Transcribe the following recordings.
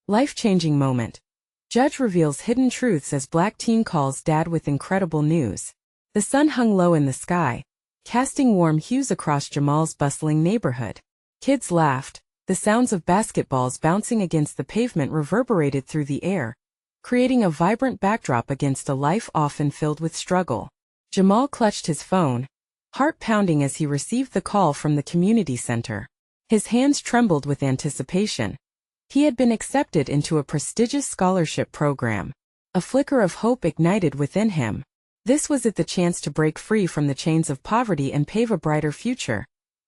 Life-changing moment. Judge reveals hidden truths as black teen calls dad with incredible news. The sun hung low in the sky, casting warm hues across Jamal's bustling neighborhood. Kids laughed. The sounds of basketballs bouncing against the pavement reverberated through the air, creating a vibrant backdrop against a life often filled with struggle. Jamal clutched his phone, heart pounding as he received the call from the community center. His hands trembled with anticipation. He had been accepted into a prestigious scholarship program. A flicker of hope ignited within him. This was it, the chance to break free from the chains of poverty and pave a brighter future.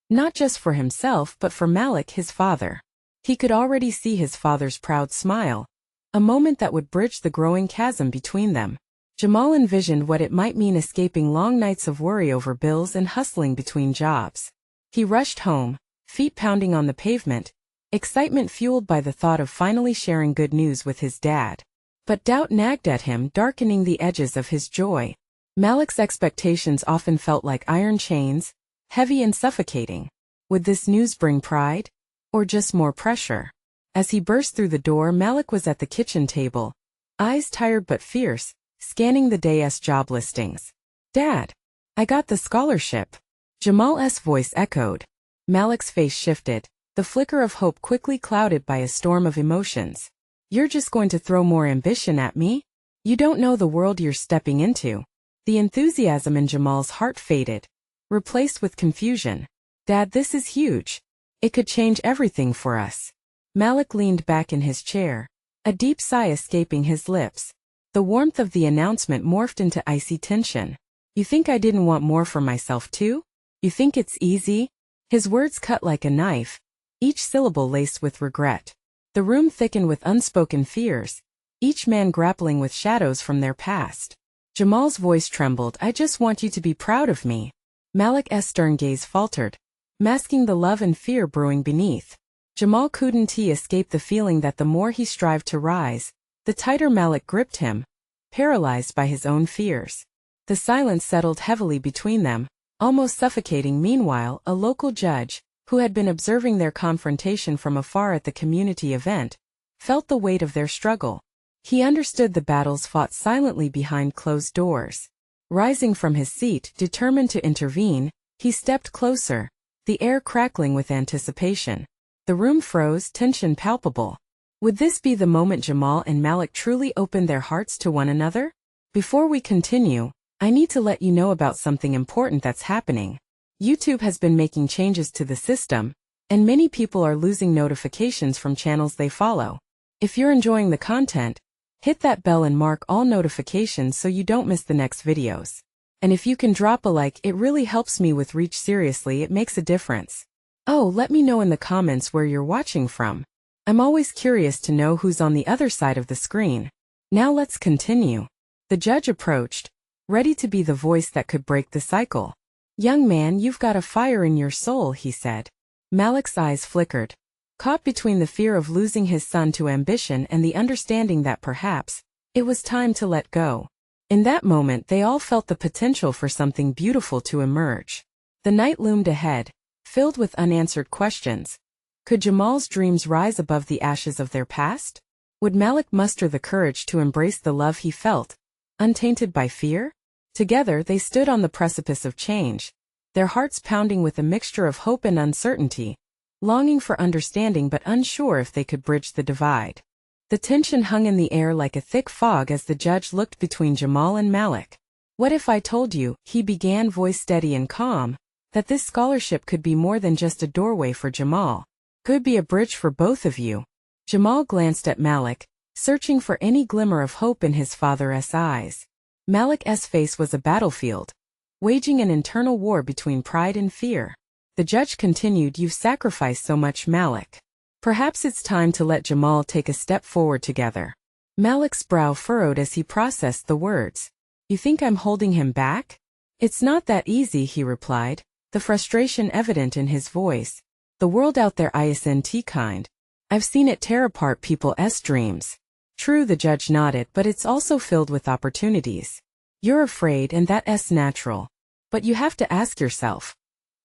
Not just for himself but for Malik, his father. He could already see his father's proud smile, a moment that would bridge the growing chasm between them. Jamal envisioned what it might mean, escaping long nights of worry over bills and hustling between jobs. He rushed home, feet pounding on the pavement, excitement fueled by the thought of finally sharing good news with his dad. But doubt nagged at him, darkening the edges of his joy. Malik's expectations often felt like iron chains, heavy and suffocating. Would this news bring pride? Or just more pressure? As he burst through the door, Malik was at the kitchen table, eyes tired but fierce, scanning the day's job listings. "Dad, I got the scholarship." Jamal's voice echoed. Malik's face shifted, the flicker of hope quickly clouded by a storm of emotions. "You're just going to throw more ambition at me? You don't know the world you're stepping into." The enthusiasm in Jamal's heart faded, replaced with confusion. "Dad, this is huge. It could change everything for us." Malik leaned back in his chair, a deep sigh escaping his lips. The warmth of the announcement morphed into icy tension. "You think I didn't want more for myself too? You think it's easy?" His words cut like a knife, each syllable laced with regret. The room thickened with unspoken fears, each man grappling with shadows from their past. Jamal's voice trembled. "I just want you to be proud of me." Malik's stern gaze faltered, masking the love and fear brewing beneath. Jamal couldn't escape the feeling that the more he strived to rise, the tighter Malik gripped him, paralyzed by his own fears. The silence settled heavily between them, almost suffocating. Meanwhile, a local judge, who had been observing their confrontation from afar at the community event, felt the weight of their struggle. He understood the battles fought silently behind closed doors. Rising from his seat, determined to intervene, he stepped closer, the air crackling with anticipation. The room froze, tension palpable. Would this be the moment Jamal and Malik truly opened their hearts to one another? Before we continue, I need to let you know about something important that's happening. YouTube has been making changes to the system, and many people are losing notifications from channels they follow. If you're enjoying the content, hit that bell and mark all notifications so you don't miss the next videos. And if you can drop a like, it really helps me with reach. Seriously, it makes a difference. Oh, let me know in the comments where you're watching from. I'm always curious to know who's on the other side of the screen. Now let's continue. The judge approached, ready to be the voice that could break the cycle. "Young man, you've got a fire in your soul," he said. Malik's eyes flickered, caught between the fear of losing his son to ambition and the understanding that perhaps it was time to let go. In that moment, they all felt the potential for something beautiful to emerge. The night loomed ahead, filled with unanswered questions. Could Jamal's dreams rise above the ashes of their past? Would Malik muster the courage to embrace the love he felt, untainted by fear? Together they stood on the precipice of change, their hearts pounding with a mixture of hope and uncertainty, longing for understanding but unsure if they could bridge the divide. The tension hung in the air like a thick fog as the judge looked between Jamal and Malik. "What if I told you," he began, voice steady and calm, "that this scholarship could be more than just a doorway for Jamal? Could be a bridge for both of you?" Jamal glanced at Malik, searching for any glimmer of hope in his father's eyes. Malik's face was a battlefield, waging an internal war between pride and fear. The judge continued, "You've sacrificed so much, Malik. Perhaps it's time to let Jamal take a step forward together." Malik's brow furrowed as he processed the words. "You think I'm holding him back?" "It's not that easy," he replied, the frustration evident in his voice. "The world out there isn't kind. I've seen it tear apart people's dreams." "True," the judge nodded, "but it's also filled with opportunities. You're afraid, and that's natural. But you have to ask yourself,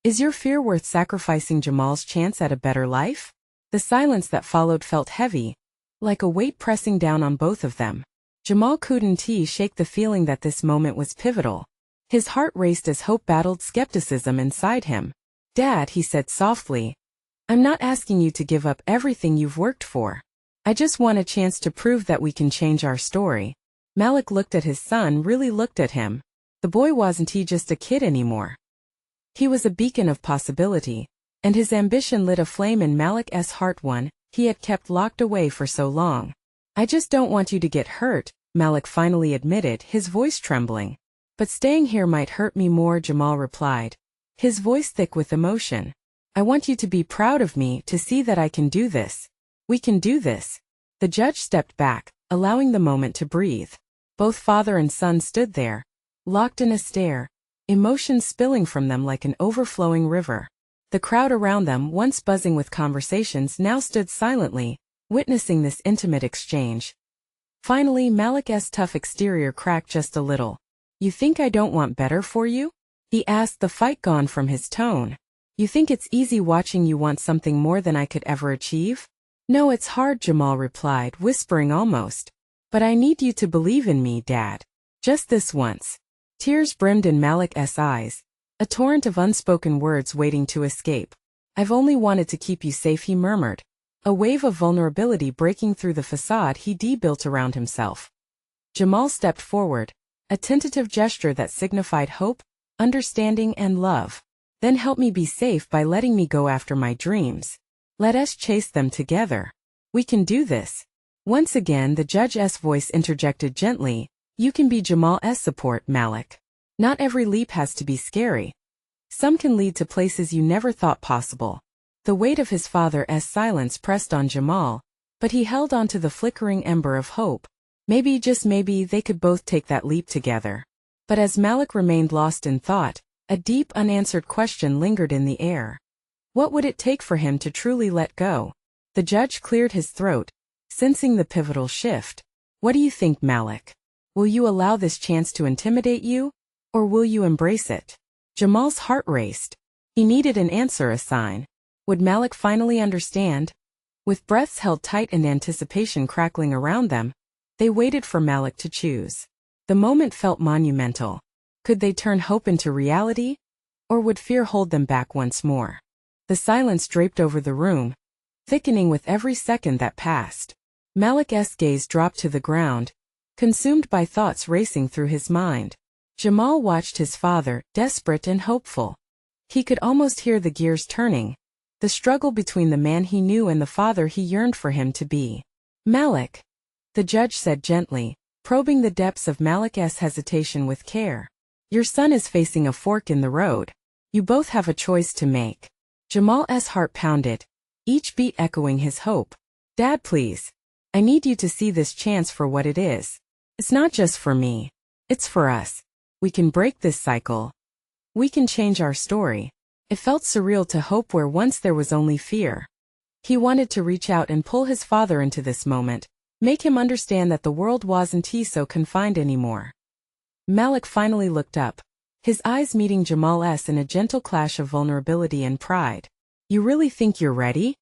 is your fear worth sacrificing Jamal's chance at a better life?" The silence that followed felt heavy, like a weight pressing down on both of them. Jamal couldn't shake the feeling that this moment was pivotal. His heart raced as hope battled skepticism inside him. "Dad," he said softly, "I'm not asking you to give up everything you've worked for. I just want a chance to prove that we can change our story." Malik looked at his son, really looked at him. The boy wasn't just a kid anymore. He was a beacon of possibility, and his ambition lit a flame in Malik's heart, one he had kept locked away for so long. "I just don't want you to get hurt," Malik finally admitted, his voice trembling. "But staying here might hurt me more," Jamal replied, his voice thick with emotion. "I want you to be proud of me, to see that I can do this. We can do this." The judge stepped back, allowing the moment to breathe. Both father and son stood there, locked in a stare, emotions spilling from them like an overflowing river. The crowd around them, once buzzing with conversations, now stood silently, witnessing this intimate exchange. Finally, Malik's tough exterior cracked just a little. "You think I don't want better for you?" he asked, the fight gone from his tone. "You think it's easy watching you want something more than I could ever achieve?" "No, it's hard," Jamal replied, whispering almost. "But I need you to believe in me, Dad. Just this once." Tears brimmed in Malik's eyes, a torrent of unspoken words waiting to escape. "I've only wanted to keep you safe," he murmured, a wave of vulnerability breaking through the facade he built around himself. Jamal stepped forward, a tentative gesture that signified hope, understanding, and love. "Then help me be safe by letting me go after my dreams. Let us chase them together. We can do this." Once again, the judge's voice interjected gently, "You can be Jamal's support, Malik. Not every leap has to be scary. Some can lead to places you never thought possible." The weight of his father's silence pressed on Jamal, but he held on to the flickering ember of hope. Maybe, just maybe, they could both take that leap together. But as Malik remained lost in thought, a deep, unanswered question lingered in the air. What would it take for him to truly let go? The judge cleared his throat, sensing the pivotal shift. "What do you think, Malik? Will you allow this chance to intimidate you? Or will you embrace it?" Jamal's heart raced. He needed an answer, a sign. Would Malik finally understand? With breaths held tight and anticipation crackling around them, they waited for Malik to choose. The moment felt monumental. Could they turn hope into reality? Or would fear hold them back once more? The silence draped over the room, thickening with every second that passed. Malik's gaze dropped to the ground, consumed by thoughts racing through his mind. Jamal watched his father, desperate and hopeful. He could almost hear the gears turning, the struggle between the man he knew and the father he yearned for him to be. "Malik," the judge said gently, probing the depths of Malik's hesitation with care. "Your son is facing a fork in the road. You both have a choice to make." Jamal's heart pounded, each beat echoing his hope. "Dad, please. I need you to see this chance for what it is. It's not just for me. It's for us. We can break this cycle. We can change our story." It felt surreal to hope where once there was only fear. He wanted to reach out and pull his father into this moment, make him understand that the world wasn't so confined anymore. Malik finally looked up, his eyes meeting Jamal's in a gentle clash of vulnerability and pride. "You really think you're ready?"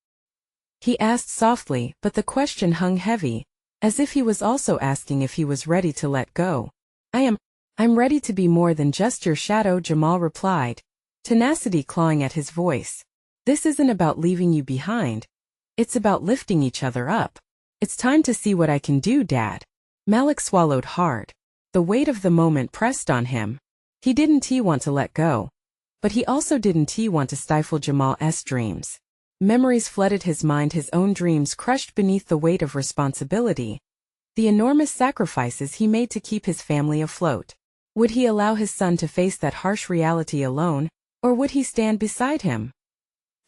he asked softly, but the question hung heavy, as if he was also asking if he was ready to let go. I'm ready to be more than just your shadow," Jamal replied, tenacity clawing at his voice. "This isn't about leaving you behind. It's about lifting each other up. It's time to see what I can do, Dad." Malik swallowed hard. The weight of the moment pressed on him. He didn't want to let go, but he also didn't want to stifle Jamal's dreams. Memories flooded his mind, his own dreams crushed beneath the weight of responsibility, the enormous sacrifices he made to keep his family afloat. Would he allow his son to face that harsh reality alone, or would he stand beside him?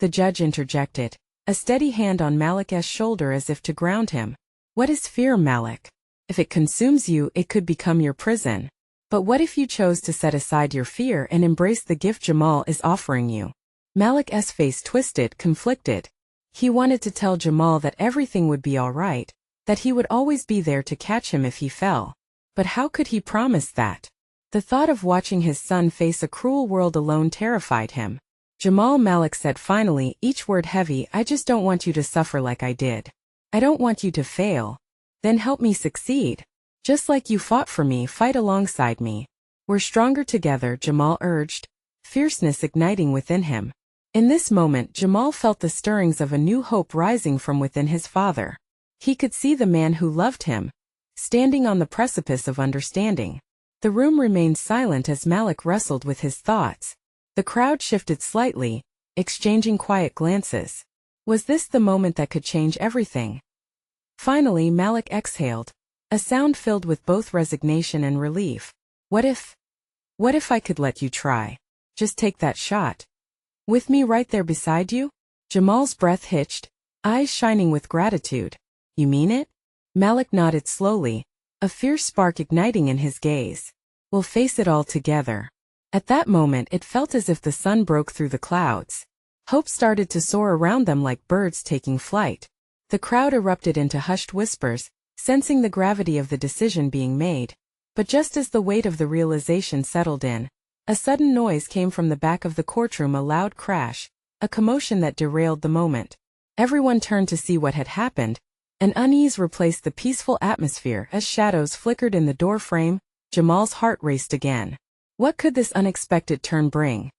The judge interjected, a steady hand on Malik's shoulder as if to ground him. "What is fear, Malik? If it consumes you, it could become your prison. But what if you chose to set aside your fear and embrace the gift Jamal is offering you?" Malik's face twisted, conflicted. He wanted to tell Jamal that everything would be all right, that he would always be there to catch him if he fell. But how could he promise that? The thought of watching his son face a cruel world alone terrified him. "Jamal," Malik said finally, each word heavy, "I just don't want you to suffer like I did. I don't want you to fail. Then help me succeed. Just like you fought for me, fight alongside me. We're stronger together, Jamal urged, fierceness igniting within him. In this moment, Jamal felt the stirrings of a new hope rising from within his father. He could see the man who loved him, standing on the precipice of understanding. The room remained silent as Malik wrestled with his thoughts. The crowd shifted slightly, exchanging quiet glances. Was this the moment that could change everything? Finally, Malik exhaled, a sound filled with both resignation and relief. What if I could let you try? Just take that shot. With me right there beside you? Jamal's breath hitched, eyes shining with gratitude. You mean it? Malik nodded slowly, a fierce spark igniting in his gaze. We'll face it all together. At that moment it felt as if the sun broke through the clouds. Hope started to soar around them like birds taking flight. The crowd erupted into hushed whispers, sensing the gravity of the decision being made. But just as the weight of the realization settled in, a sudden noise came from the back of the courtroom, a loud crash, a commotion that derailed the moment. Everyone turned to see what had happened. An unease replaced the peaceful atmosphere as shadows flickered in the door frame. Jamal's heart raced again. What could this unexpected turn bring?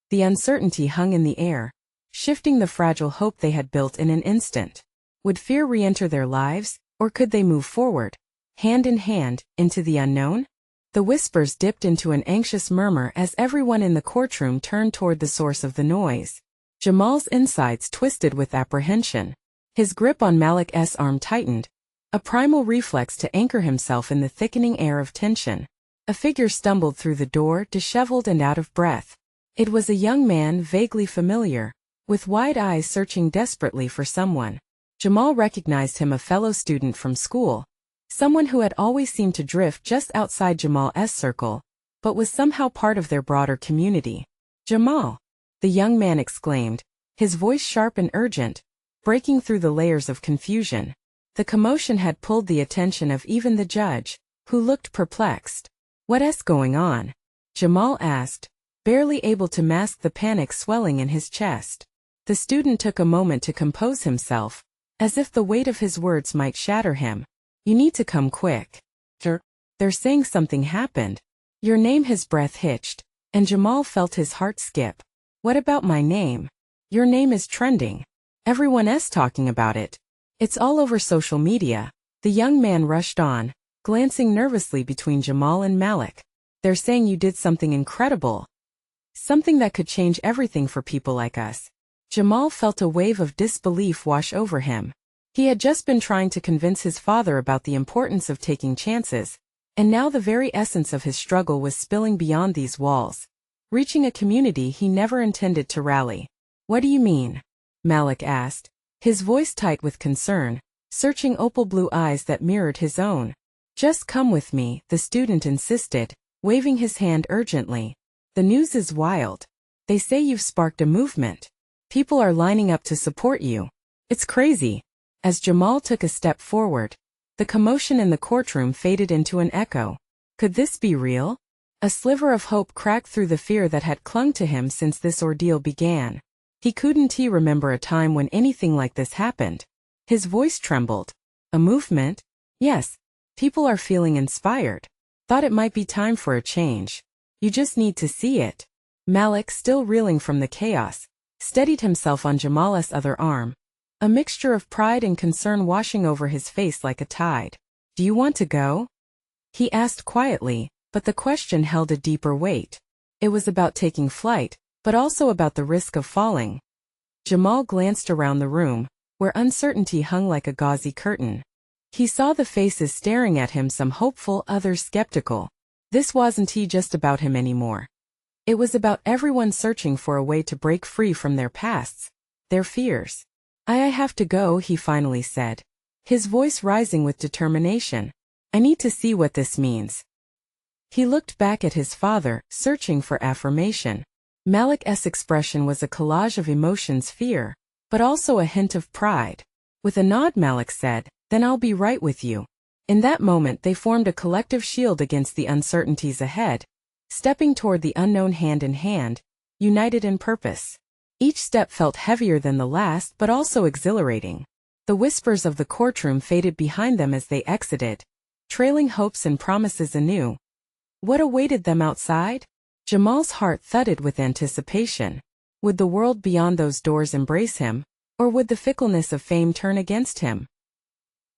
The uncertainty hung in the air, shifting the fragile hope they had built in an instant. Would fear re-enter their lives, or could they move forward, hand in hand, into the unknown? The whispers dipped into an anxious murmur as everyone in the courtroom turned toward the source of the noise. Jamal's insides twisted with apprehension. His grip on Malik's arm tightened, a primal reflex to anchor himself in the thickening air of tension. A figure stumbled through the door, disheveled and out of breath. It was a young man vaguely familiar, with wide eyes searching desperately for someone. Jamal recognized him, a fellow student from school. Someone who had always seemed to drift just outside Jamal's circle, but was somehow part of their broader community. Jamal! The young man exclaimed, his voice sharp and urgent, breaking through the layers of confusion. The commotion had pulled the attention of even the judge, who looked perplexed. What's going on? Jamal asked, barely able to mask the panic swelling in his chest. The student took a moment to compose himself, as if the weight of his words might shatter him. You need to come quick. They're saying something happened. Your name. His breath hitched, and Jamal felt his heart skip. What about my name? Your name is trending. Everyone's talking about it. It's all over social media. The young man rushed on, glancing nervously between Jamal and Malik. They're saying you did something incredible. Something that could change everything for people like us. Jamal felt a wave of disbelief wash over him. He had just been trying to convince his father about the importance of taking chances, and now the very essence of his struggle was spilling beyond these walls, reaching a community he never intended to rally. What do you mean? Malik asked, his voice tight with concern, searching opal blue eyes that mirrored his own. Just come with me, the student insisted, waving his hand urgently. The news is wild. They say you've sparked a movement. People are lining up to support you. It's crazy. As Jamal took a step forward, the commotion in the courtroom faded into an echo. Could this be real? A sliver of hope cracked through the fear that had clung to him since this ordeal began. He couldn't remember a time when anything like this happened. His voice trembled. A movement? Yes. People are feeling inspired. Thought it might be time for a change. You just need to see it. Malik, still reeling from the chaos, steadied himself on Jamal's other arm, a mixture of pride and concern washing over his face like a tide. Do you want to go? He asked quietly, but the question held a deeper weight. It was about taking flight, but also about the risk of falling. Jamal glanced around the room, where uncertainty hung like a gauzy curtain. He saw the faces staring at him, some hopeful, others skeptical. This wasn't just about him anymore. It was about everyone searching for a way to break free from their pasts, their fears. I have to go, he finally said, his voice rising with determination. I need to see what this means. He looked back at his father, searching for affirmation. Malik's expression was a collage of emotions, fear, but also a hint of pride. With a nod, Malik said, Then I'll be right with you. In that moment they formed a collective shield against the uncertainties ahead, stepping toward the unknown hand in hand, united in purpose. Each step felt heavier than the last but also exhilarating. The whispers of the courtroom faded behind them as they exited, trailing hopes and promises anew. What awaited them outside? Jamal's heart thudded with anticipation. Would the world beyond those doors embrace him, or would the fickleness of fame turn against him?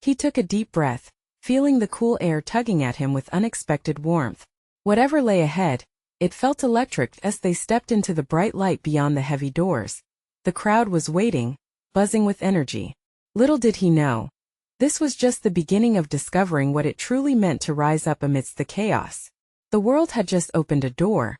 He took a deep breath, feeling the cool air tugging at him with unexpected warmth. Whatever lay ahead, it felt electric as they stepped into the bright light beyond the heavy doors. The crowd was waiting, buzzing with energy. Little did he know, this was just the beginning of discovering what it truly meant to rise up amidst the chaos. The world had just opened a door,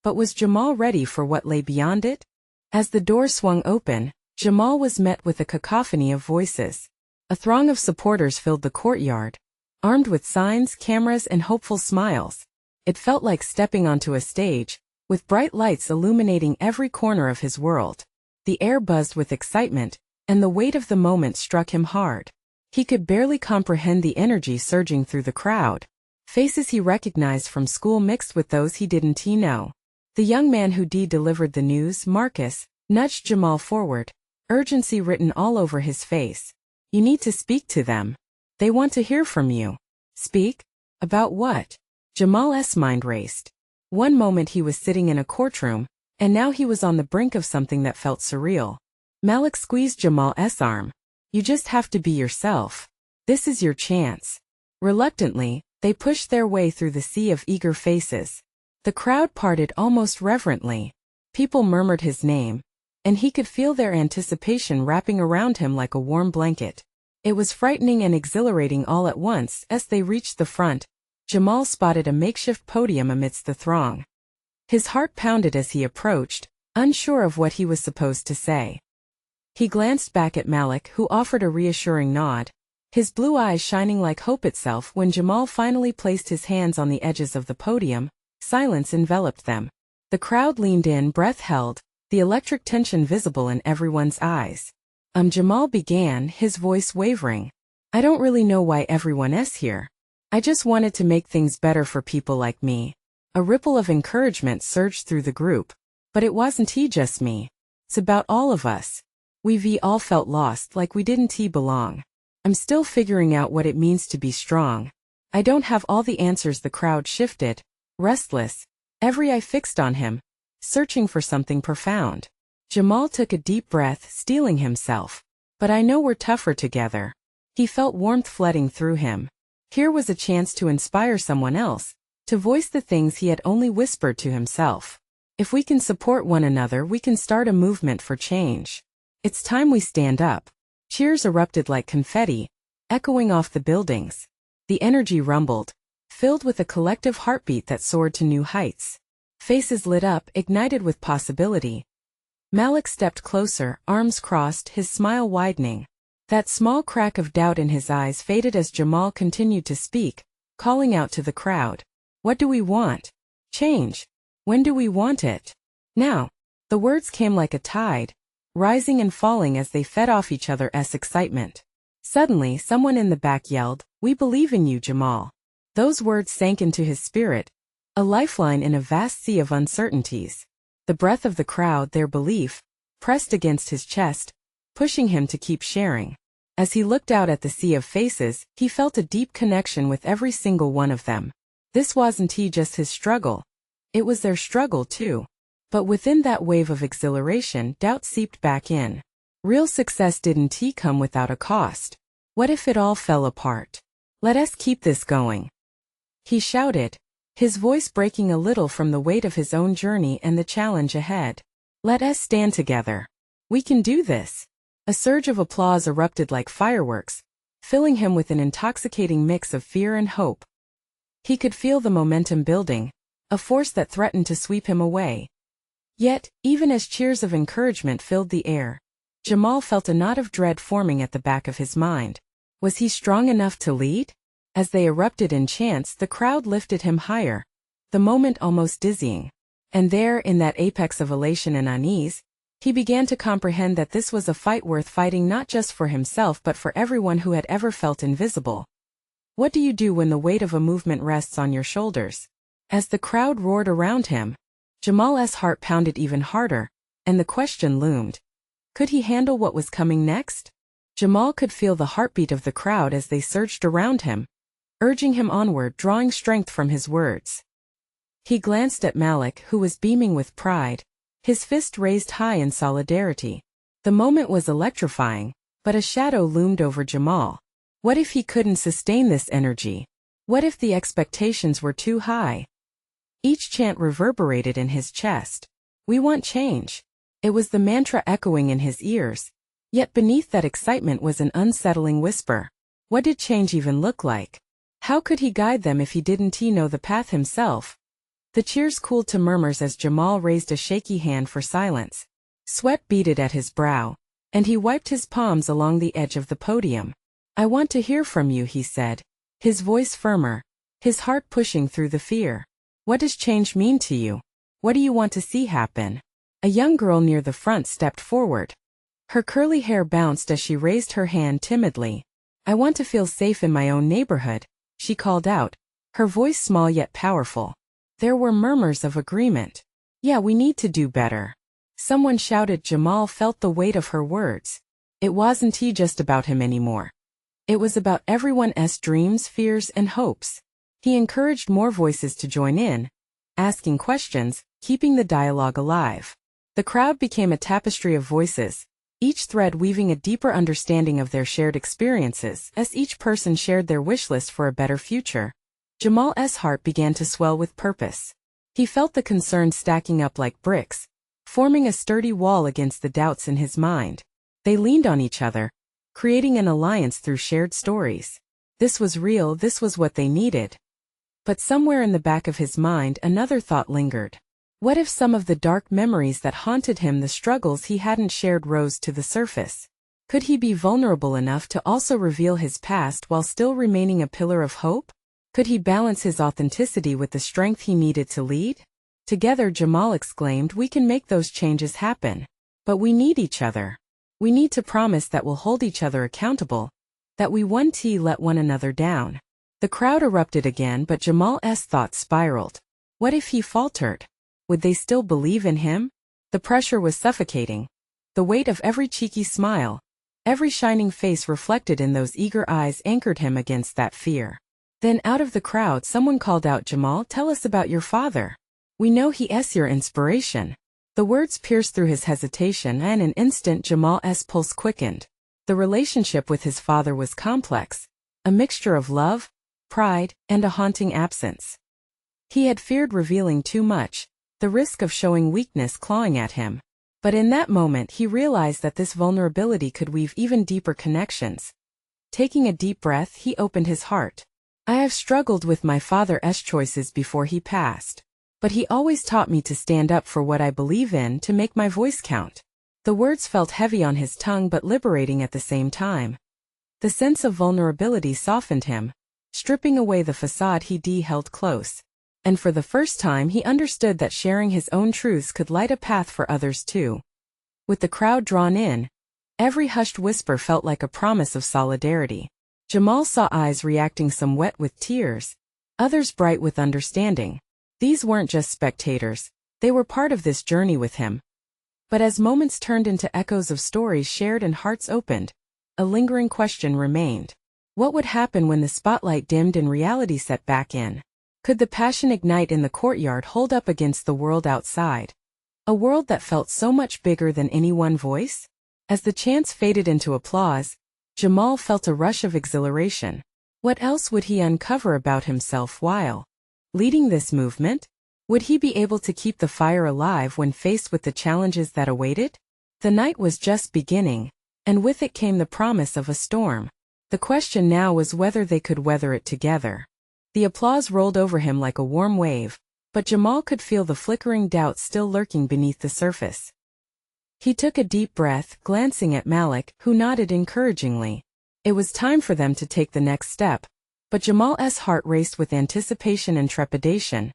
but was Jamal ready for what lay beyond it? As the door swung open, Jamal was met with a cacophony of voices. A throng of supporters filled the courtyard, armed with signs, cameras, and hopeful smiles. It felt like stepping onto a stage, with bright lights illuminating every corner of his world. The air buzzed with excitement, and the weight of the moment struck him hard. He could barely comprehend the energy surging through the crowd. Faces he recognized from school mixed with those he didn't know. The young man who delivered the news, Marcus, nudged Jamal forward, urgency written all over his face. You need to speak to them. They want to hear from you. Speak? About what? Jamal's mind raced. One moment he was sitting in a courtroom, and now he was on the brink of something that felt surreal. Malik squeezed Jamal's arm. You just have to be yourself. This is your chance. Reluctantly, they pushed their way through the sea of eager faces. The crowd parted almost reverently. People murmured his name, and he could feel their anticipation wrapping around him like a warm blanket. It was frightening and exhilarating all at once. As they reached the front, Jamal spotted a makeshift podium amidst the throng. His heart pounded as he approached, unsure of what he was supposed to say. He glanced back at Malik, who offered a reassuring nod, his blue eyes shining like hope itself. When Jamal finally placed his hands on the edges of the podium, silence enveloped them. The crowd leaned in, breath held, the electric tension visible in everyone's eyes. Jamal began, his voice wavering. I don't really know why everyone's here. I just wanted to make things better for people like me. A ripple of encouragement surged through the group. But it wasn't just me. It's about all of us. We all felt lost, like we didn't belong. I'm still figuring out what it means to be strong. I don't have all the answers. The crowd shifted, restless, every eye fixed on him, searching for something profound. Jamal took a deep breath, steeling himself. But I know we're tougher together. He felt warmth flooding through him. Here was a chance to inspire someone else, to voice the things he had only whispered to himself. If we can support one another, we can start a movement for change. It's time we stand up. Cheers erupted like confetti, echoing off the buildings. The energy rumbled, filled with a collective heartbeat that soared to new heights. Faces lit up, ignited with possibility. Malik stepped closer, arms crossed, his smile widening. That small crack of doubt in his eyes faded as Jamal continued to speak, calling out to the crowd. What do we want? Change. When do we want it? Now. The words came like a tide, rising and falling as they fed off each other's excitement. Suddenly, someone in the back yelled, We believe in you, Jamal. Those words sank into his spirit, a lifeline in a vast sea of uncertainties. The breath of the crowd, their belief, pressed against his chest, pushing him to keep sharing. As he looked out at the sea of faces, he felt a deep connection with every single one of them. This wasn't just his struggle. It was their struggle too. But within that wave of exhilaration, doubt seeped back in. Real success didn't come without a cost. What if it all fell apart? Let us keep this going. He shouted, his voice breaking a little from the weight of his own journey and the challenge ahead. Let us stand together. We can do this. A surge of applause erupted like fireworks, filling him with an intoxicating mix of fear and hope. He could feel the momentum building, a force that threatened to sweep him away. Yet, even as cheers of encouragement filled the air, Jamal felt a knot of dread forming at the back of his mind. Was he strong enough to lead? As they erupted in chants, the crowd lifted him higher, the moment almost dizzying. And there, in that apex of elation and unease, he began to comprehend that this was a fight worth fighting, not just for himself but for everyone who had ever felt invisible. What do you do when the weight of a movement rests on your shoulders? As the crowd roared around him, Jamal's heart pounded even harder, and the question loomed. Could he handle what was coming next? Jamal could feel the heartbeat of the crowd as they surged around him, urging him onward, drawing strength from his words. He glanced at Malik, who was beaming with pride, his fist raised high in solidarity. The moment was electrifying, but a shadow loomed over Jamal. What if he couldn't sustain this energy? What if the expectations were too high? Each chant reverberated in his chest. We want change. It was the mantra echoing in his ears. Yet beneath that excitement was an unsettling whisper. What did change even look like? How could he guide them if he didn't know the path himself? The cheers cooled to murmurs as Jamal raised a shaky hand for silence. Sweat beaded at his brow, and he wiped his palms along the edge of the podium. I want to hear from you, he said, his voice firmer, his heart pushing through the fear. What does change mean to you? What do you want to see happen? A young girl near the front stepped forward. Her curly hair bounced as she raised her hand timidly. I want to feel safe in my own neighborhood, she called out, her voice small yet powerful. There were murmurs of agreement. Yeah, we need to do better. Someone shouted. Jamal felt the weight of her words. It wasn't just about him anymore. It was about everyone's dreams, fears, and hopes. He encouraged more voices to join in, asking questions, keeping the dialogue alive. The crowd became a tapestry of voices, each thread weaving a deeper understanding of their shared experiences. As each person shared their wish list for a better future, Jamal's heart began to swell with purpose. He felt the concerns stacking up like bricks, forming a sturdy wall against the doubts in his mind. They leaned on each other, creating an alliance through shared stories. This was real, this was what they needed. But somewhere in the back of his mind another thought lingered. What if some of the dark memories that haunted him, the struggles he hadn't shared, rose to the surface? Could he be vulnerable enough to also reveal his past while still remaining a pillar of hope? Could he balance his authenticity with the strength he needed to lead? Together, Jamal exclaimed, we can make those changes happen. But we need each other. We need to promise that we'll hold each other accountable, that we won't let one another down. The crowd erupted again, but Jamal's thoughts spiraled. What if he faltered? Would they still believe in him? The pressure was suffocating. The weight of every cheeky smile, every shining face reflected in those eager eyes anchored him against that fear. Then out of the crowd someone called out, Jamal, tell us about your father. We know he's your inspiration. The words pierced through his hesitation, and in an instant Jamal's pulse quickened. The relationship with his father was complex, a mixture of love, pride, and a haunting absence. He had feared revealing too much, the risk of showing weakness clawing at him. But in that moment he realized that this vulnerability could weave even deeper connections. Taking a deep breath, he opened his heart. I have struggled with my father's choices before he passed. But he always taught me to stand up for what I believe in, to make my voice count. The words felt heavy on his tongue but liberating at the same time. The sense of vulnerability softened him, stripping away the facade he held close. And for the first time he understood that sharing his own truths could light a path for others too. With the crowd drawn in, every hushed whisper felt like a promise of solidarity. Jamal saw eyes reacting, some wet with tears, others bright with understanding. These weren't just spectators, they were part of this journey with him. But as moments turned into echoes of stories shared and hearts opened, a lingering question remained. What would happen when the spotlight dimmed and reality set back in? Could the passion ignite in the courtyard hold up against the world outside? A world that felt so much bigger than any one voice? As the chants faded into applause, Jamal felt a rush of exhilaration. What else would he uncover about himself while leading this movement? Would he be able to keep the fire alive when faced with the challenges that awaited? The night was just beginning, and with it came the promise of a storm. The question now was whether they could weather it together. The applause rolled over him like a warm wave, but Jamal could feel the flickering doubt still lurking beneath the surface. He took a deep breath, glancing at Malik, who nodded encouragingly. It was time for them to take the next step, but Jamal's heart raced with anticipation and trepidation.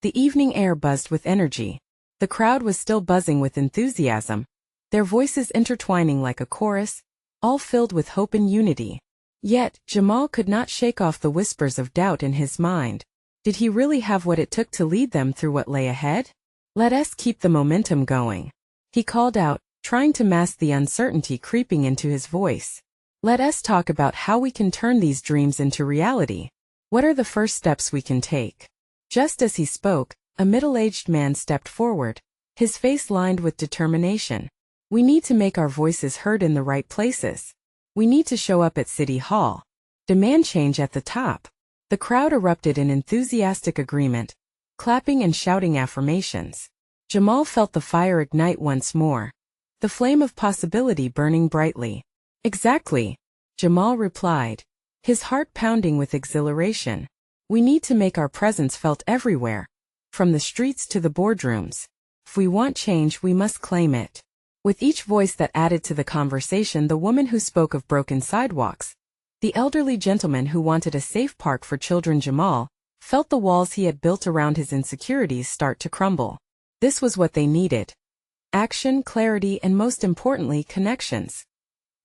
The evening air buzzed with energy. The crowd was still buzzing with enthusiasm, their voices intertwining like a chorus, all filled with hope and unity. Yet, Jamal could not shake off the whispers of doubt in his mind. Did he really have what it took to lead them through what lay ahead? Let us keep the momentum going, he called out, trying to mask the uncertainty creeping into his voice. Let us talk about how we can turn these dreams into reality. What are the first steps we can take? Just as he spoke, a middle-aged man stepped forward, his face lined with determination. We need to make our voices heard in the right places. We need to show up at City Hall. Demand change at the top. The crowd erupted in enthusiastic agreement, clapping and shouting affirmations. Jamal felt the fire ignite once more, the flame of possibility burning brightly. Exactly, Jamal replied, his heart pounding with exhilaration. We need to make our presence felt everywhere, from the streets to the boardrooms. If we want change, we must claim it. With each voice that added to the conversation, the woman who spoke of broken sidewalks, the elderly gentleman who wanted a safe park for children, Jamal felt the walls he had built around his insecurities start to crumble. This was what they needed. Action, clarity, and most importantly, connections.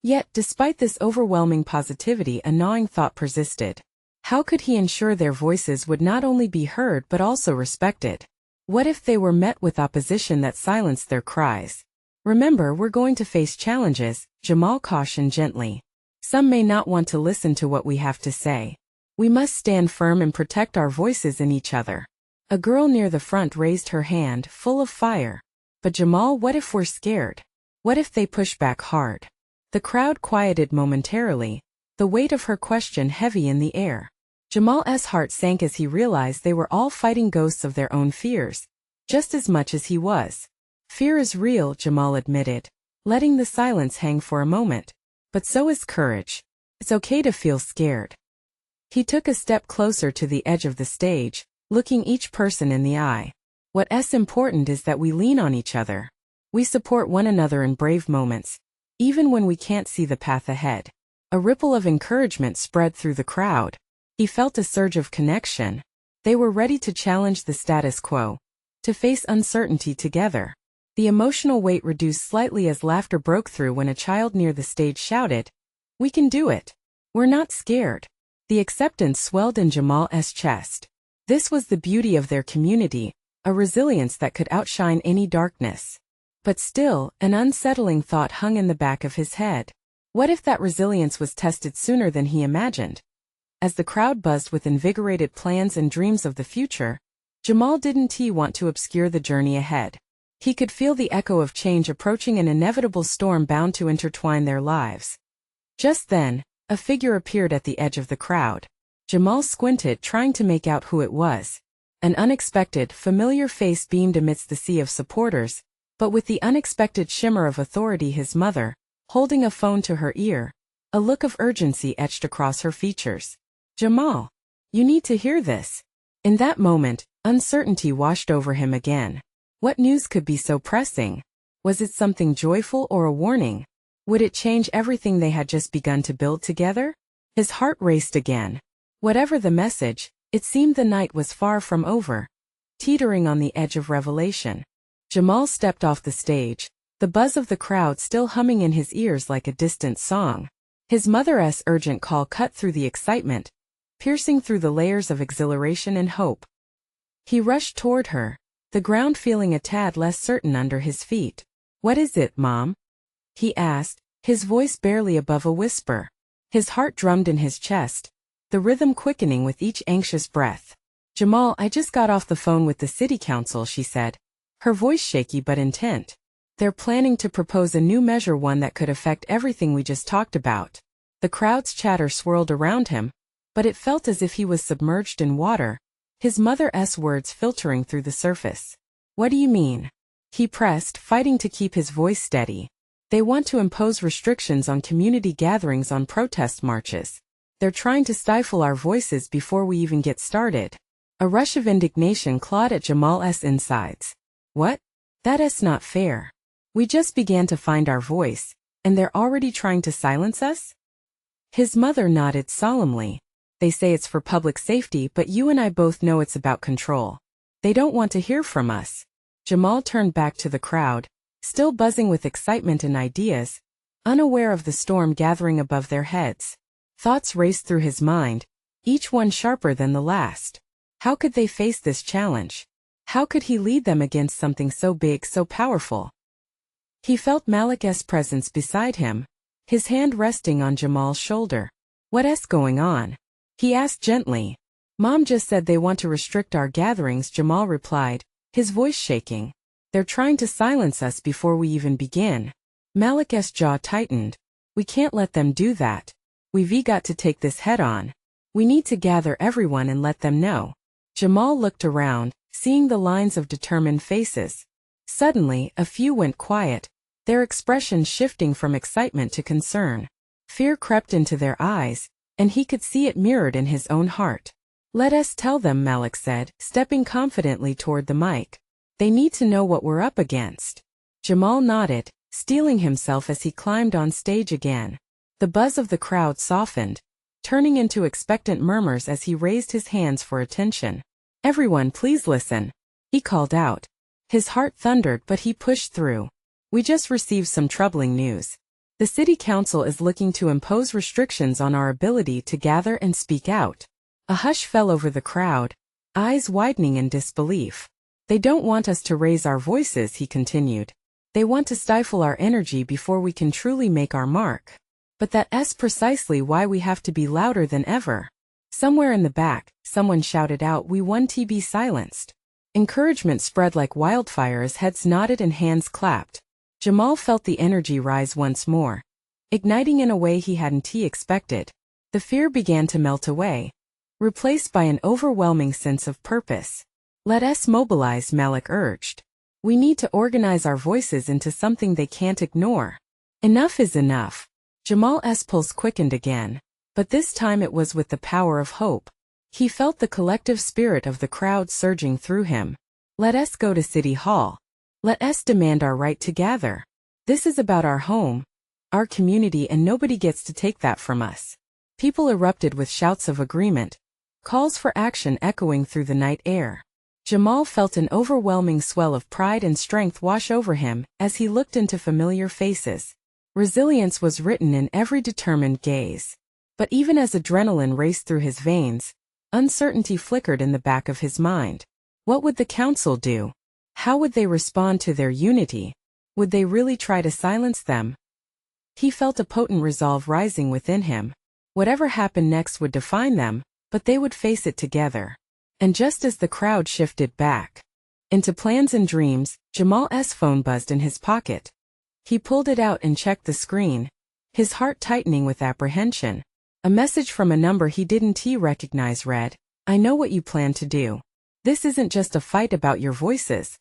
Yet, despite this overwhelming positivity, a gnawing thought persisted. How could he ensure their voices would not only be heard but also respected? What if they were met with opposition that silenced their cries? Remember, we're going to face challenges, Jamal cautioned gently. Some may not want to listen to what we have to say. We must stand firm and protect our voices and each other. A girl near the front raised her hand, full of fire. But Jamal, what if we're scared? What if they push back hard? The crowd quieted momentarily, the weight of her question heavy in the air. Jamal's heart sank as he realized they were all fighting ghosts of their own fears, just as much as he was. Fear is real, Jamal admitted, letting the silence hang for a moment. But so is courage. It's okay to feel scared. He took a step closer to the edge of the stage, looking each person in the eye. What's important is that we lean on each other. We support one another in brave moments, even when we can't see the path ahead. A ripple of encouragement spread through the crowd. He felt a surge of connection. They were ready to challenge the status quo, to face uncertainty together. The emotional weight reduced slightly as laughter broke through when a child near the stage shouted, "We can do it. We're not scared." The acceptance swelled in Jamal's chest. This was the beauty of their community, a resilience that could outshine any darkness. But still, an unsettling thought hung in the back of his head. What if that resilience was tested sooner than he imagined? As the crowd buzzed with invigorated plans and dreams of the future, Jamal didn't want to obscure the journey ahead. He could feel the echo of change approaching, an inevitable storm bound to intertwine their lives. Just then, a figure appeared at the edge of the crowd. Jamal squinted, trying to make out who it was. An unexpected, familiar face beamed amidst the sea of supporters, but with the unexpected shimmer of authority, his mother, holding a phone to her ear. A look of urgency etched across her features. "Jamal, you need to hear this." In that moment, uncertainty washed over him again. What news could be so pressing? Was it something joyful or a warning? Would it change everything they had just begun to build together? His heart raced again. Whatever the message, it seemed the night was far from over, teetering on the edge of revelation. Jamal stepped off the stage, the buzz of the crowd still humming in his ears like a distant song. His mother's urgent call cut through the excitement, piercing through the layers of exhilaration and hope. He rushed toward her, the ground feeling a tad less certain under his feet. "What is it, Mom?" he asked, his voice barely above a whisper. His heart drummed in his chest, the rhythm quickening with each anxious breath. "Jamal, I just got off the phone with the city council," she said, her voice shaky but intent. "They're planning to propose a new measure, one that could affect everything we just talked about." The crowd's chatter swirled around him, but it felt as if he was submerged in water, his mother's words filtering through the surface. "What do you mean?" he pressed, fighting to keep his voice steady. "They want to impose restrictions on community gatherings, on protest marches. They're trying to stifle our voices before we even get started." A rush of indignation clawed at Jamal's insides. "What? That's not fair. We just began to find our voice, and they're already trying to silence us?" His mother nodded solemnly. "They say it's for public safety, but you and I both know it's about control. They don't want to hear from us." Jamal turned back to the crowd, still buzzing with excitement and ideas, unaware of the storm gathering above their heads. Thoughts raced through his mind, each one sharper than the last. How could they face this challenge? How could he lead them against something so big, so powerful? He felt Malik's presence beside him, his hand resting on Jamal's shoulder. "What's going on?" he asked gently. "Mom just said they want to restrict our gatherings," Jamal replied, his voice shaking. "They're trying to silence us before we even begin." Malik's jaw tightened. "We can't let them do that. We've got to take this head on. We need to gather everyone and let them know." Jamal looked around, seeing the lines of determined faces. Suddenly, a few went quiet, their expressions shifting from excitement to concern. Fear crept into their eyes, and he could see it mirrored in his own heart. "Let us tell them," Malik said, stepping confidently toward the mic. "They need to know what we're up against." Jamal nodded, steeling himself as he climbed on stage again. The buzz of the crowd softened, turning into expectant murmurs as he raised his hands for attention. "Everyone, please listen," he called out. His heart thundered, but he pushed through. "We just received some troubling news. The city council is looking to impose restrictions on our ability to gather and speak out." A hush fell over the crowd, eyes widening in disbelief. "They don't want us to raise our voices," he continued. "They want to stifle our energy before we can truly make our mark. But that's precisely why we have to be louder than ever." Somewhere in the back, someone shouted out, "We want to be silenced." Encouragement spread like wildfire as heads nodded and hands clapped. Jamal felt the energy rise once more, igniting in a way he hadn't expected. The fear began to melt away, replaced by an overwhelming sense of purpose. "Let us mobilize," Malik urged. "We need to organize our voices into something they can't ignore." Enough is enough. Jamal's pulse quickened again, but this time it was with the power of hope. He felt the collective spirit of the crowd surging through him. "Let us go to City Hall. Let us demand our right to gather. This is about our home, our community, and nobody gets to take that from us." People erupted with shouts of agreement, calls for action echoing through the night air. Jamal felt an overwhelming swell of pride and strength wash over him as he looked into familiar faces. Resilience was written in every determined gaze. But even as adrenaline raced through his veins, uncertainty flickered in the back of his mind. What would the council do? How would they respond to their unity? Would they really try to silence them? He felt a potent resolve rising within him. Whatever happened next would define them, but they would face it together. And just as the crowd shifted back into plans and dreams, Jamal's phone buzzed in his pocket. He pulled it out and checked the screen, his heart tightening with apprehension. A message from a number he didn't recognize read, "I know what you plan to do. This isn't just a fight about your voices.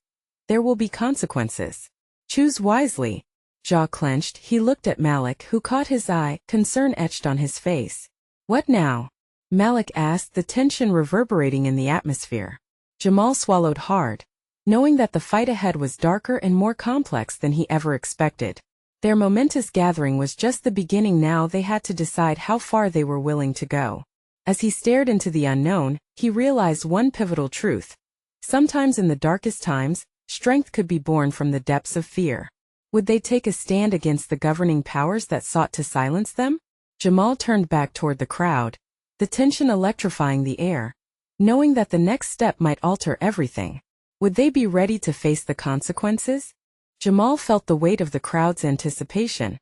There will be consequences. Choose wisely." Jaw clenched, he looked at Malik, who caught his eye, concern etched on his face. "What now?" Malik asked, the tension reverberating in the atmosphere. Jamal swallowed hard, knowing that the fight ahead was darker and more complex than he ever expected. Their momentous gathering was just the beginning. Now they had to decide how far they were willing to go. As he stared into the unknown, he realized one pivotal truth. Sometimes in the darkest times, strength could be born from the depths of fear. Would they take a stand against the governing powers that sought to silence them? Jamal turned back toward the crowd, the tension electrifying the air, knowing that the next step might alter everything. Would they be ready to face the consequences? Jamal felt the weight of the crowd's anticipation,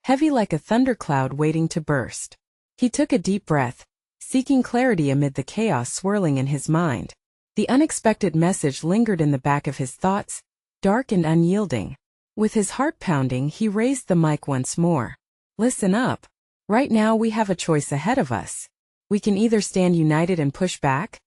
heavy like a thundercloud waiting to burst. He took a deep breath, seeking clarity amid the chaos swirling in his mind. The unexpected message lingered in the back of his thoughts, dark and unyielding. With his heart pounding, he raised the mic once more. "Listen up. Right now we have a choice ahead of us. We can either stand united and push back,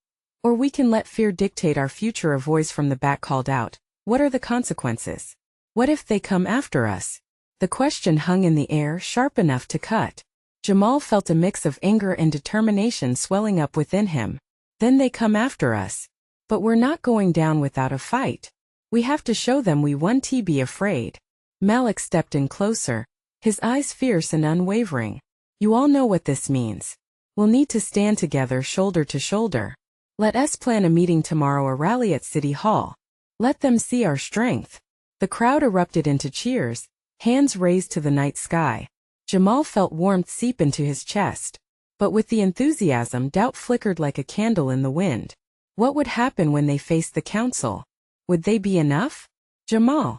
or we can let fear dictate our future." A voice from the back called out, "What are the consequences? What if they come after us?" The question hung in the air, sharp enough to cut. Jamal felt a mix of anger and determination swelling up within him. "Then they come after us. But we're not going down without a fight. We have to show them we won't be afraid." Malik stepped in closer, his eyes fierce and unwavering. "You all know what this means. We'll need to stand together shoulder to shoulder. Let us plan a meeting tomorrow, a rally at City Hall. Let them see our strength." The crowd erupted into cheers, hands raised to the night sky. Jamal felt warmth seep into his chest. But with the enthusiasm, doubt flickered like a candle in the wind. What would happen when they faced the council? Would they be enough? Jamal.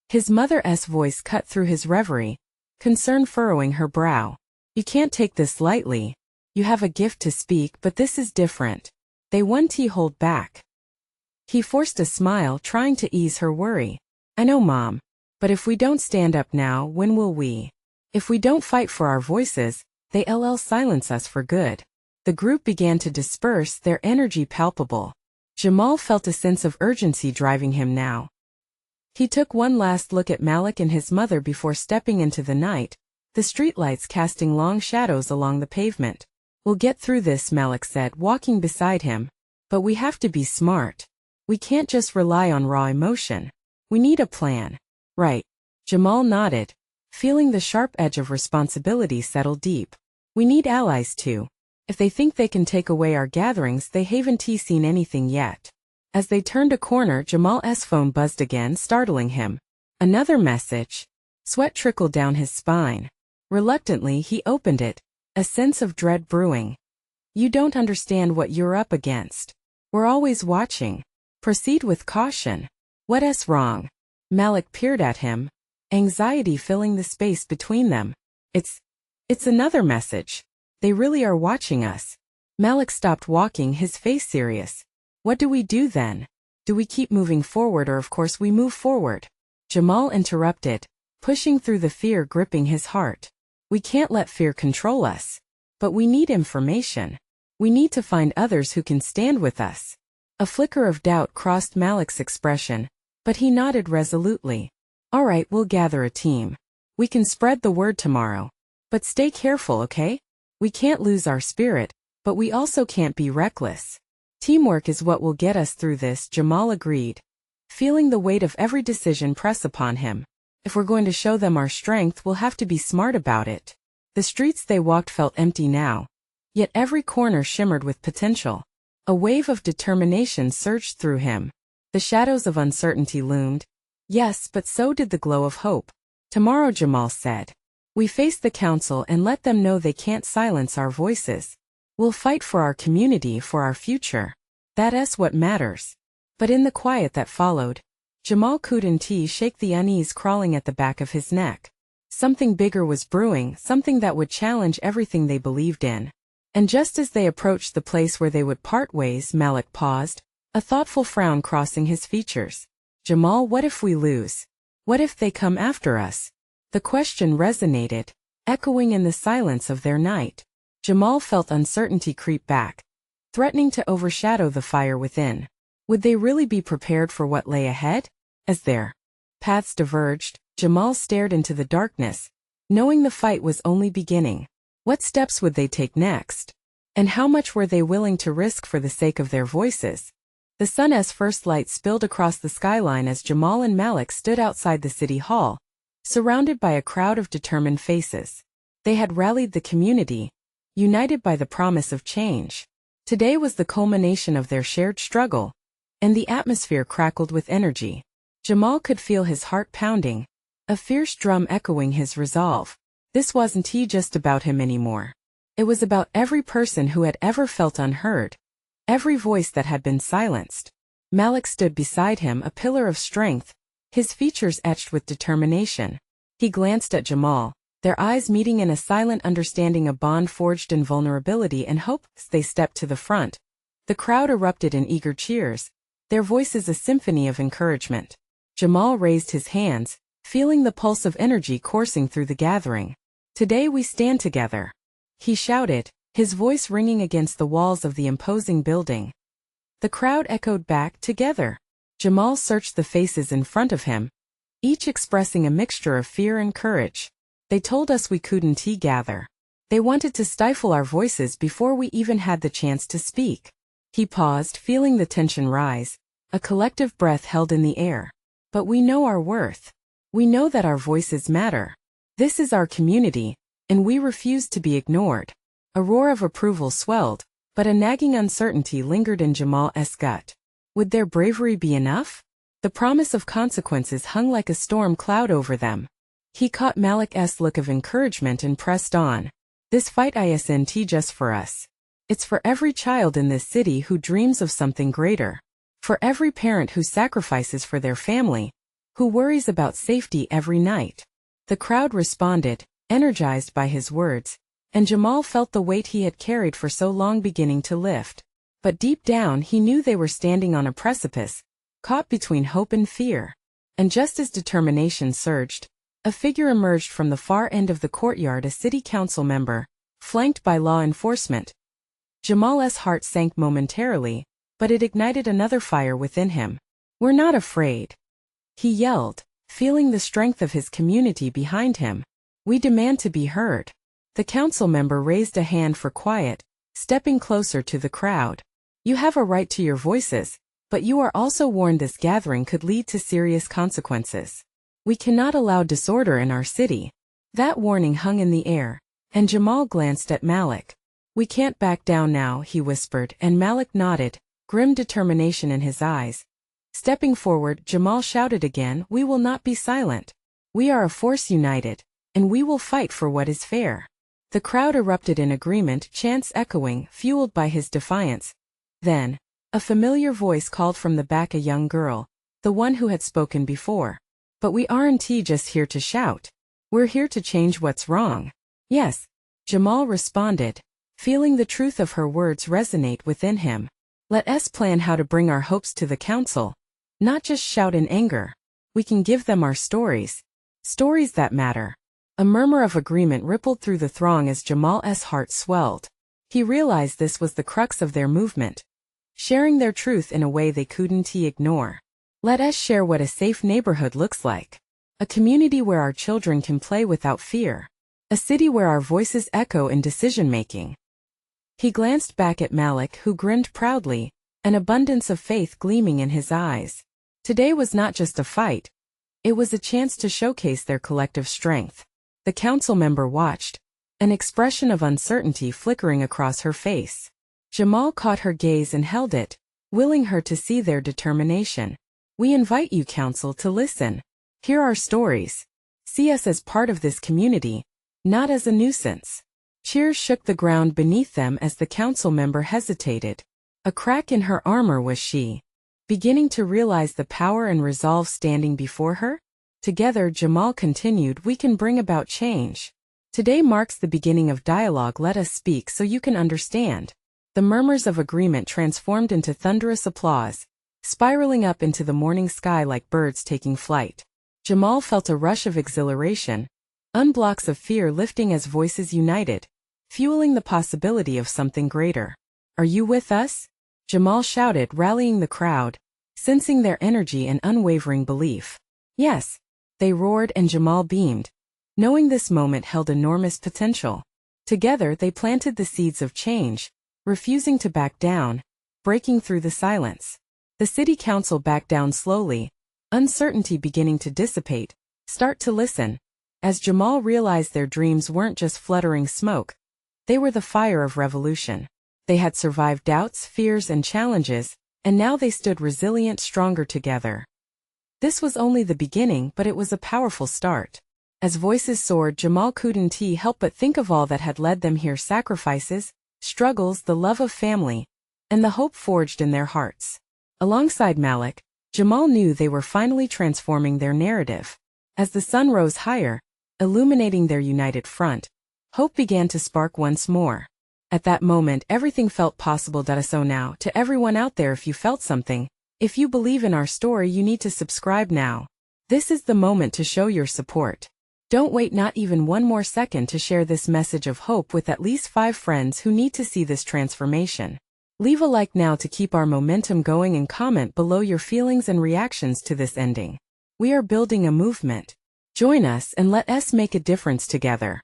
His mother's voice cut through his reverie, concern furrowing her brow. You can't take this lightly. You have a gift to speak, but this is different. They won't hold back. He forced a smile, trying to ease her worry. I know, Mom. But if we don't stand up now, when will we? If we don't fight for our voices, they'll silence us for good. The group began to disperse, their energy palpable. Jamal felt a sense of urgency driving him now. He took one last look at Malik and his mother before stepping into the night, the streetlights casting long shadows along the pavement. We'll get through this, Malik said, walking beside him. But we have to be smart. We can't just rely on raw emotion. We need a plan. Right. Jamal nodded, feeling the sharp edge of responsibility settle deep. We need allies too. If they think they can take away our gatherings, they haven't seen anything yet. As they turned a corner, Jamal's phone buzzed again, startling him. Another message. Sweat trickled down his spine. Reluctantly, he opened it, a sense of dread brewing. You don't understand what you're up against. We're always watching. Proceed with caution. What's wrong? Malik peered at him, anxiety filling the space between them. It's another message. They really are watching us. Malik stopped walking, his face serious. What do we do then? Do we keep moving forward, or of course we move forward? Jamal interrupted, pushing through the fear gripping his heart. We can't let fear control us. But we need information. We need to find others who can stand with us. A flicker of doubt crossed Malik's expression, but he nodded resolutely. All right, we'll gather a team. We can spread the word tomorrow. But stay careful, okay? We can't lose our spirit, but we also can't be reckless. Teamwork is what will get us through this, Jamal agreed, feeling the weight of every decision press upon him. If we're going to show them our strength, we'll have to be smart about it. The streets they walked felt empty now, yet every corner shimmered with potential. A wave of determination surged through him. The shadows of uncertainty loomed. Yes, but so did the glow of hope. Tomorrow, Jamal said, we face the council and let them know they can't silence our voices. We'll fight for our community, for our future. That's what matters. But in the quiet that followed, Jamal couldn't shake the unease crawling at the back of his neck. Something bigger was brewing, something that would challenge everything they believed in. And just as they approached the place where they would part ways, Malik paused, a thoughtful frown crossing his features. Jamal, what if we lose? What if they come after us? The question resonated, echoing in the silence of their night. Jamal felt uncertainty creep back, threatening to overshadow the fire within. Would they really be prepared for what lay ahead? As their paths diverged, Jamal stared into the darkness, knowing the fight was only beginning. What steps would they take next? And how much were they willing to risk for the sake of their voices? The sun's first light spilled across the skyline as Jamal and Malik stood outside the city hall, surrounded by a crowd of determined faces. They had rallied the community, united by the promise of change. Today was the culmination of their shared struggle, and the atmosphere crackled with energy. Jamal could feel his heart pounding, a fierce drum echoing his resolve. This wasn't just about him anymore. It was about every person who had ever felt unheard, every voice that had been silenced. Malik stood beside him, a pillar of strength, his features etched with determination. He glanced at Jamal, their eyes meeting in a silent understanding, a bond forged in vulnerability and hope. As they stepped to the front, the crowd erupted in eager cheers, their voices a symphony of encouragement. Jamal raised his hands, feeling the pulse of energy coursing through the gathering. Today we stand together, he shouted, his voice ringing against the walls of the imposing building. The crowd echoed back, together. Jamal searched the faces in front of him, each expressing a mixture of fear and courage. They told us we couldn't gather. They wanted to stifle our voices before we even had the chance to speak. He paused, feeling the tension rise, a collective breath held in the air. But we know our worth. We know that our voices matter. This is our community, and we refuse to be ignored. A roar of approval swelled, but a nagging uncertainty lingered in Jamal's gut. Would their bravery be enough? The promise of consequences hung like a storm cloud over them. He caught Malik's look of encouragement and pressed on. This fight isn't just for us. It's for every child in this city who dreams of something greater. For every parent who sacrifices for their family, who worries about safety every night. The crowd responded, energized by his words, and Jamal felt the weight he had carried for so long beginning to lift. But deep down he knew they were standing on a precipice, caught between hope and fear. And just as determination surged, a figure emerged from the far end of the courtyard, a city council member, flanked by law enforcement. Jamal's heart sank momentarily, but it ignited another fire within him. "We're not afraid," he yelled, feeling the strength of his community behind him. "We demand to be heard." The council member raised a hand for quiet, stepping closer to the crowd. "You have a right to your voices, but you are also warned this gathering could lead to serious consequences. We cannot allow disorder in our city." That warning hung in the air, and Jamal glanced at Malik. "We can't back down now," he whispered, and Malik nodded, grim determination in his eyes. Stepping forward, Jamal shouted again, "We will not be silent. We are a force united, and we will fight for what is fair." The crowd erupted in agreement, chants echoing, fueled by his defiance. Then, a familiar voice called from the back, a young girl, the one who had spoken before. "But we aren't just here to shout. We're here to change what's wrong." "Yes," Jamal responded, feeling the truth of her words resonate within him. "Let us plan how to bring our hopes to the council. Not just shout in anger. We can give them our stories. Stories that matter." A murmur of agreement rippled through the throng as Jamal's heart swelled. He realized this was the crux of their movement, sharing their truth in a way they couldn't ignore. "Let us share what a safe neighborhood looks like. A community where our children can play without fear. A city where our voices echo in decision-making." He glanced back at Malik, who grinned proudly, an abundance of faith gleaming in his eyes. Today was not just a fight. It was a chance to showcase their collective strength. The council member watched, an expression of uncertainty flickering across her face. Jamal caught her gaze and held it, willing her to see their determination. "We invite you, council, to listen. Hear our stories. See us as part of this community, not as a nuisance." Cheers shook the ground beneath them as the council member hesitated. A crack in her armor. Was she beginning to realize the power and resolve standing before her? Together, Jamal continued, "We can bring about change. Today marks the beginning of dialogue. Let us speak so you can understand." The murmurs of agreement transformed into thunderous applause, spiraling up into the morning sky like birds taking flight. Jamal felt a rush of exhilaration, unblocks of fear lifting as voices united, fueling the possibility of something greater. "Are you with us?" Jamal shouted, rallying the crowd, sensing their energy and unwavering belief. "Yes," they roared, and Jamal beamed, knowing this moment held enormous potential. Together they planted the seeds of change, refusing to back down, breaking through the silence. The city council backed down slowly, uncertainty beginning to dissipate. "Start to listen." As Jamal realized their dreams weren't just fluttering smoke, they were the fire of revolution. They had survived doubts, fears, and challenges, and now they stood resilient, stronger together. This was only the beginning, but it was a powerful start. As voices soared, Jamal couldn't help but think of all that had led them here: sacrifices, struggles, the love of family, and the hope forged in their hearts. Alongside Malik, Jamal knew they were finally transforming their narrative. As the sun rose higher, illuminating their united front, hope began to spark once more. At that moment, everything felt possible. So now, to everyone out there, if you felt something, if you believe in our story, you need to subscribe now. This is the moment to show your support. Don't wait not even one more second to share this message of hope with at least 5 friends who need to see this transformation. Leave a like now to keep our momentum going and comment below your feelings and reactions to this ending. We are building a movement. Join us and let us make a difference together.